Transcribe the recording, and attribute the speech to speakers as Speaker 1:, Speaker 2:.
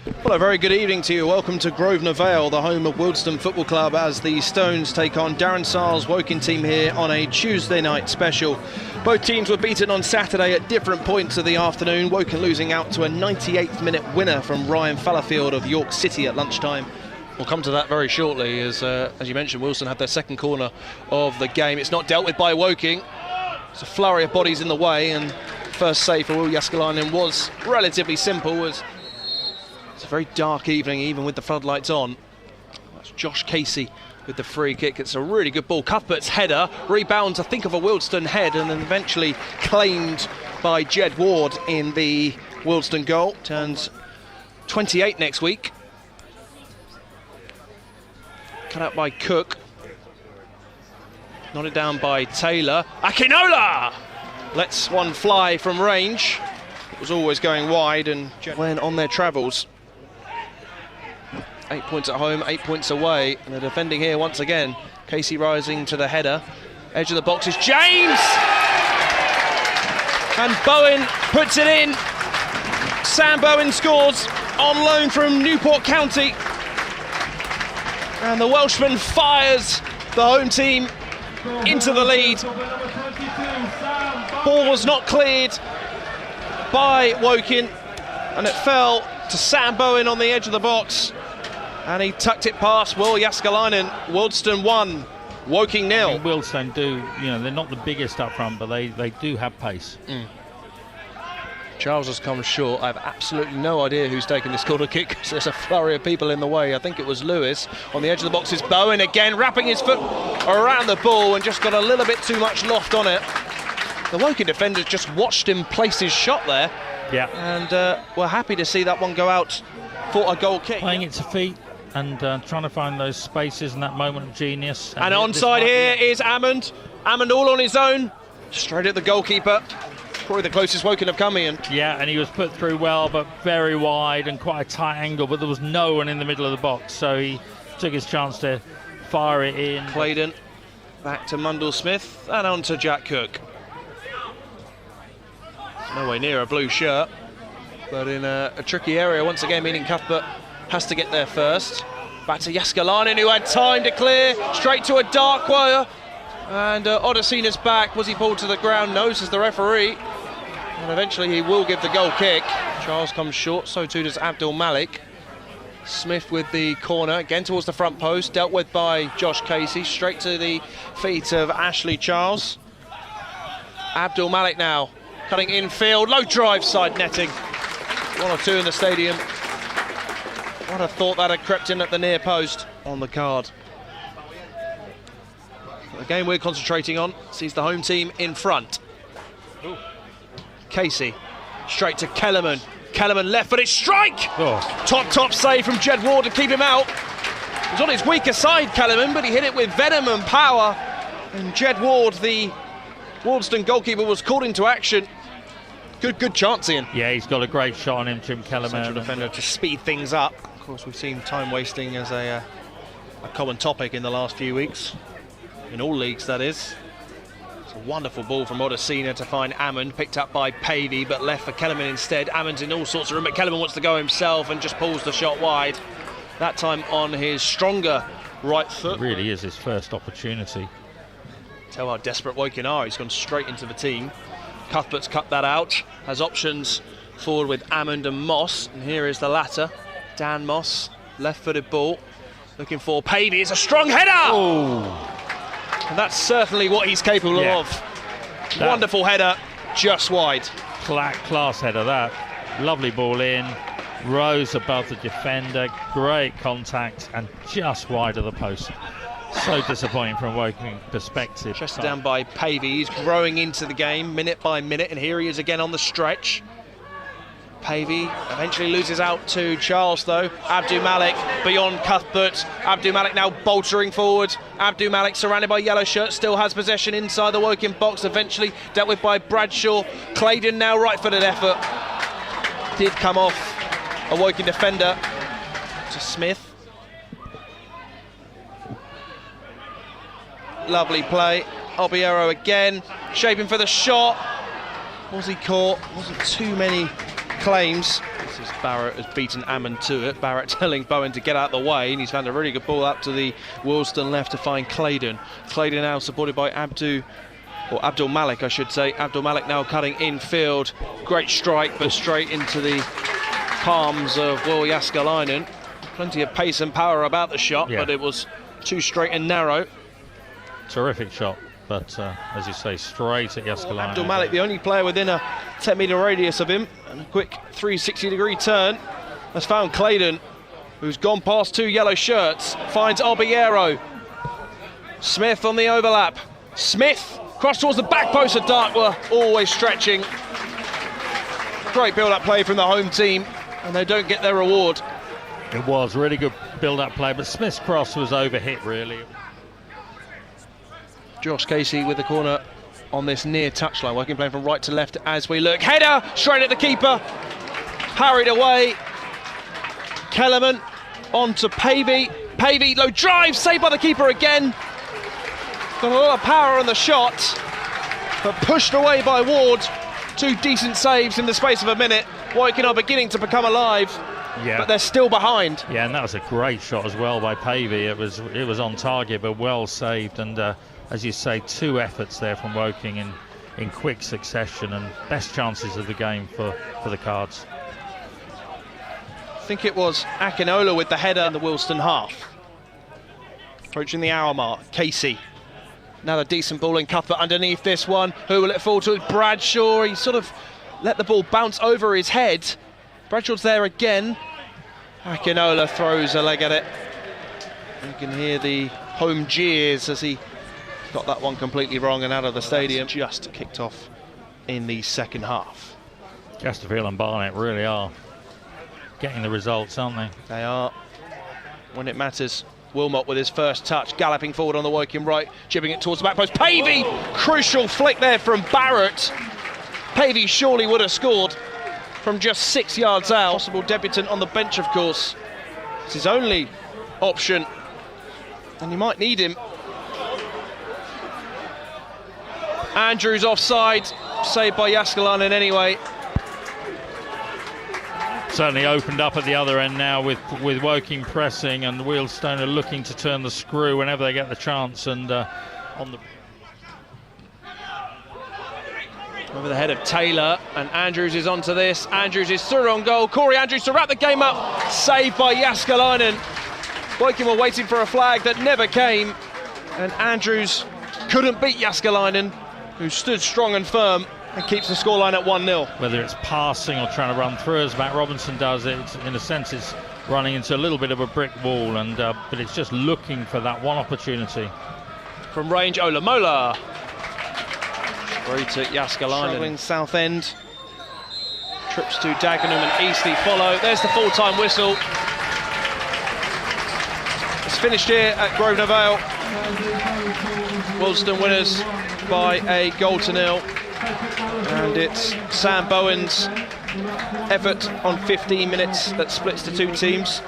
Speaker 1: Well, a very good evening to you. Welcome to Grosvenor Vale, the home of Wealdstone Football Club, as the Stones take on Darren Sarle's Woking team here on a Tuesday night special. Both teams were beaten on Saturday at different points of the afternoon. Woking losing out to a 98th minute winner from Ryan Fallowfield of York City at lunchtime. We'll come to that very shortly, as you mentioned, Wealdstone had their second corner of the game. It's not dealt with by Woking. It's a flurry of bodies in the way, and first save for Will Jaskalainen was relatively simple. It's a very dark evening, even with the floodlights on. That's Josh Casey with the free kick. It's a really good ball. Cuthbert's header rebounds, I think, of a Wealdstone head, and then eventually claimed by Jed Ward in the Wealdstone goal. Turns 28 next week. Cut out by Cook. Nodded down by Taylor. Akinola lets one fly from range. It was always going wide, and when on their travels. 8 points at home, 8 points away, and they're defending here once again. Casey rising to the header. Edge of the box is James! And Bowen puts it in. Sam Bowen scores on loan from Newport County. And the Welshman fires the home team into the lead. Ball was not cleared by Woking, and it fell to Sam Bowen on the edge of the box, and he tucked it past Will Jaskalainen. Wealdstone 1, Woking 0.
Speaker 2: I mean, Wealdstone do, they're not the biggest up front, but they do have pace.
Speaker 1: Charles has come short. I have absolutely no idea who's taking this corner kick, because there's a flurry of people in the way. I think it was Lewis. On the edge of the box is Bowen again, wrapping his foot around the ball and just got a little bit too much loft on it. The Woking defenders just watched him place his shot there.
Speaker 2: Yeah.
Speaker 1: And we're happy to see that one go out for a goal kick.
Speaker 2: Playing it to feet and trying to find those spaces in that moment of genius.
Speaker 1: And onside here is Ammond. Ammond all on his own, straight at the goalkeeper. Probably the closest Woking have come, Ian.
Speaker 2: Yeah, and he was put through well, but very wide and quite a tight angle, but there was no one in the middle of the box, so he took his chance to fire it in.
Speaker 1: Claydon back to Mundell Smith and on to Jack Cook. Nowhere near a blue shirt, but in a tricky area once again, meaning Cuthbert has to get there first. Back to Jaskalainen, who had time to clear, straight to a dark wire. And Odysseina's back. Was he pulled to the ground? No, says the referee. And eventually he will give the goal kick. Charles comes short, so too does Abdul Malik. Smith with the corner, again towards the front post, dealt with by Josh Casey, straight to the feet of Ashley Charles. Abdul Malik now, cutting infield, low drive side netting. 1 or 2 in the stadium. I'd have thought that had crept in at the near post on the card. The game we're concentrating on sees the home team in front. Ooh. Casey, straight to Kellerman. Kellerman left-footed strike! Oh. Top save from Jed Ward to keep him out. He was on his weaker side, Kellerman, but he hit it with venom and power. And Jed Ward, the Wealdstone goalkeeper, was called into action. Good chance, Ian.
Speaker 2: Yeah, he's got a great shot on him, Jim Kellerman.
Speaker 1: Central defender to speed things up. Of course, we've seen time wasting as a common topic in the last few weeks. In all leagues, that is. It's a wonderful ball from Odysseina to find Ammond, picked up by Pavey, but left for Kellerman instead. Ammond's in all sorts of room, but Kellerman wants to go himself and just pulls the shot wide. That time on his stronger right foot.
Speaker 2: It really is his first opportunity.
Speaker 1: Tell how desperate Woking are. He's gone straight into the team. Cuthbert's cut that out. Has options forward with Ammond and Moss. And here is the latter. Dan Moss, left-footed ball. Looking for Pavey. It's a strong header!
Speaker 2: Oh.
Speaker 1: And that's certainly what he's capable of. Wonderful header, just wide.
Speaker 2: Class header, that. Lovely ball in, rose above the defender, great contact, and just wide of the post. So disappointing from a Woking perspective.
Speaker 1: Chested down by Pavey. He's growing into the game minute by minute, and here he is again on the stretch. Pavey eventually loses out to Charles though. Abdul Malik beyond Cuthbert. Abdul Malik now boltering forward. Abdul Malik surrounded by yellow shirts, still has possession inside the Woking box, eventually dealt with by Bradshaw. Claydon now right-footed effort. Did come off a Woking defender to Smith. Lovely play. Obiero again, shaping for the shot. Was he caught? Wasn't too many claims. This is Barrett has beaten Ammon to it. Barrett telling Bowen to get out of the way, and he's found a really good ball up to the Wealdstone left to find Claydon. Claydon now supported by Abdul Malik, I should say. Abdul Malik now cutting infield. Great strike, but straight into the palms of Will Jaskalainen. Plenty of pace and power about the shot, but it was too straight and narrow.
Speaker 2: Terrific shot, but as you say, straight at Jaskalainen.
Speaker 1: Abdul Malik, the only player within a 10-metre radius of him, and a quick 360-degree turn, has found Claydon, who's gone past 2 yellow shirts, finds Albiero. Smith on the overlap. Smith cross towards the back post of Darkwa, always stretching. Great build-up play from the home team, and they don't get their reward.
Speaker 2: It was really good build-up play, but Smith's cross was overhit, really.
Speaker 1: Josh Casey with the corner on this near touchline, working playing from right to left as we look. Header straight at the keeper, parried away. Kellerman on to Pavey. Pavey, low drive, saved by the keeper again. Got a lot of power on the shot, but pushed away by Ward. 2 decent saves in the space of a minute. Woking are beginning to become alive, but they're still behind.
Speaker 2: Yeah, and that was a great shot as well by Pavey. It was on target, but well saved. And as you say, 2 efforts there from Woking in quick succession, and best chances of the game for the Cards.
Speaker 1: I think it was Akinola with the header in the Wealdstone half. Approaching the hour mark, Casey. Another decent ball in Cuthbert underneath this one. Who will it fall to? Bradshaw. He sort of let the ball bounce over his head. Bradshaw's there again. Akinola throws a leg at it. You can hear the home jeers as he got that one completely wrong and out of the stadium. Just kicked off in the second half.
Speaker 2: Chesterfield and Barnet really are getting the results, aren't they?
Speaker 1: They are, when it matters. Wilmot with his first touch, galloping forward on the Woking right, chipping it towards the back post. Pavey, crucial flick there from Barrett. Pavey surely would have scored from just 6 yards out. Possible debutant on the bench, of course. It's his only option, and you might need him. Andrews offside, saved by Jaskalainen anyway.
Speaker 2: Certainly opened up at the other end now with Woking pressing, and Wealdstone are looking to turn the screw whenever they get the chance. And on the over the head of Taylor, and Andrews is onto this. Andrews is through on goal. Corey Andrews to wrap the game up, saved by Jaskalainen. Woking were waiting for a flag that never came, and Andrews couldn't beat Jaskalainen, who stood strong and firm and keeps the scoreline at 1-0. Whether it's passing or trying to run through, as Matt Robinson does, it's, in a sense, it's running into a little bit of a brick wall, and but it's just looking for that one opportunity.
Speaker 1: From range, Olamola. Straight at Jaskalainen. Struggling South End. Trips to Dagenham and Eastleigh follow. There's the full-time whistle. It's finished here at Grosvenor Vale. Wealdstone winners by a 1-0. And it's Sam Bowen's effort on 15 minutes that splits the 2 teams.